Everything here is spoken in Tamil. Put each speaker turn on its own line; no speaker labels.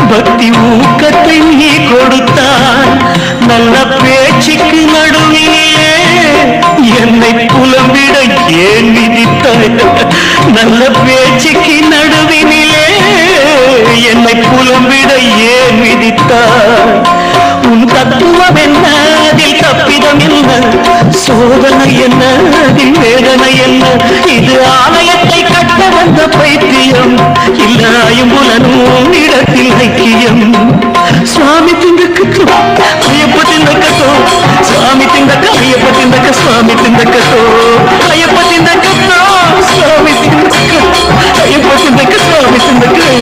பக்தி ஊக்கத்தை நீ கொடுத்தாய் நல்ல பேச்சுக்கு நடுவிலே என்னை புலம்பிட ஏன் விதித்தாய் நல்ல பேச்சுக்கு நடுவினிலே என்னை புலம்பிட ஏன் விதித்தாய் உன் தத்துவம் என்ன அதில் தப்பிதம் என்ன சோதனை என்ன அதில் வேதனை என்ன இது ஆலயத்தை கட்ட வந்த பைத்தியம் இல்ல ஐம்புலனும் இடத்தில் ஐக்கியம் சுவாமி திண்டக்கத்தோ ஐயப்ப திண்டக்கத்தோ சுவாமி திண்டக்க ஐயப்ப திண்டக்க சுவாமி திண்டக்கத்தோ ஐயப்ப திண்டக்கத்தோ சுவாமி திண்டக்க ஐயப்ப திண்டக்க சுவாமி திண்டக்க